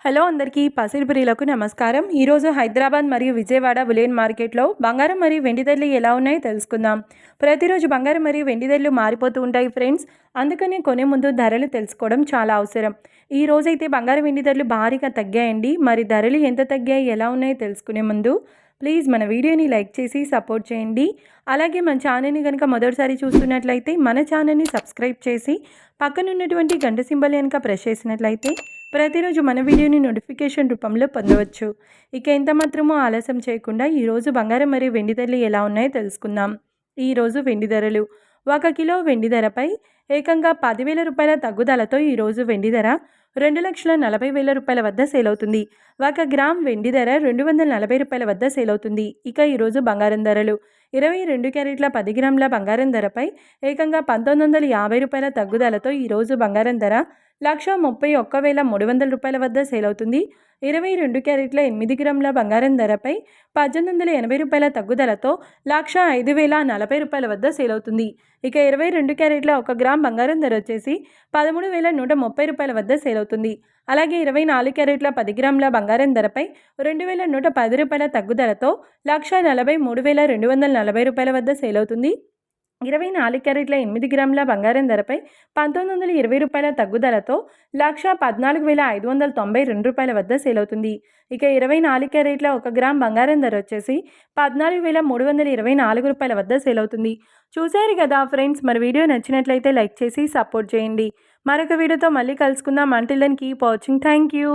Hello అందరికీ పసిడిపిరిలకు నమస్కారం. ఈరోజు హైదరాబాద్ మరియు విజయవాడ బులియన్ మార్కెట్లో బంగారం మరియు వెండి ధరలు ఎలా ఉన్నాయో తెలుసుకుందాం. ప్రతిరోజు బంగారం మరియు వెండి ధరలు మారిపోతూ ఉంటాయి ఫ్రెండ్స్. అందుకనే కొనే ముందు ధరలు తెలుసుకోవడం చాలా అవసరం. ఈ రోజైతే బంగారం వెండి ధరలు భారీగా తగ్గాయండి. మరి ధరలు ఎంత తగ్గాయి, ఎలా ఉన్నాయో తెలుసుకునే ముందు ప్లీజ్ మన వీడియోని లైక్ చేసి సపోర్ట్ చేయండి. అలాగే మన ఛానల్ని కనుక మొదటిసారి చూస్తున్నట్లయితే మన ఛానల్ని సబ్స్క్రైబ్ చేసి పక్కనున్నటువంటి గంట సింబల్ కనుక ప్రెస్ చేసినట్లయితే ప్రతిరోజు మన వీడియోని నోటిఫికేషన్ రూపంలో పొందవచ్చు. ఇక ఎంత మాత్రమో ఆలస్యం చేయకుండా ఈరోజు బంగారం మరియు వెండి ధరలు ఎలా ఉన్నాయో తెలుసుకుందాం. ఈరోజు వెండి ధరలు 1 కిలో వెండి ధరపై ఏకంగా 10,000 రూపాయల తగ్గుదలతో ఈరోజు వెండి ధర 2,40,000 రూపాయల వద్ద సేల్ అవుతుంది. 1 గ్రామ్ వెండి ధర 240 రూపాయల వద్ద సేల్ అవుతుంది. ఇక ఈరోజు బంగారం ధరలు 22 క్యారెట్ల 10 గ్రాముల బంగారం ధరపై ఏకంగా 1,950 రూపాయల తగ్గుదలతో ఈరోజు బంగారం ధర 1,31,300 రూపాయల వద్ద సేల్ అవుతుంది. 22 క్యారెట్ల 8 గ్రాముల బంగారం ధరపై 1,880 రూపాయల తగ్గుదలతో 1,05,040 రూపాయల వద్ద సేల్ అవుతుంది. ఇక 22 క్యారెట్ల 1 గ్రామ్ బంగారం ధర వచ్చేసి 13,130 రూపాయల వద్ద సేల్ అవుతుంది. అలాగే 24 క్యారెట్ల 10 గ్రాముల బంగారం ధరపై 2,110 రూపాయల తగ్గుదలతో 1,43,240 రూపాయల వద్ద సేల్ అవుతుంది. 24 క్యారెట్ల 8 గ్రాముల బంగారం ధరపై 1,920 రూపాయల తగ్గుదలతో 1,14,592 రూపాయల వద్ద సేల్ అవుతుంది. ఇక 24 క్యారెట్ల 1 గ్రామ్ బంగారం ధర వచ్చేసి 14,324 రూపాయల వద్ద సేల్ అవుతుంది. చూశారు కదా ఫ్రెండ్స్, మరి వీడియో నచ్చినట్లయితే లైక్ చేసి సపోర్ట్ చేయండి. మరొక వీడియోతో మళ్ళీ కలుసుకుందాం. Until then keep watching. Thank you.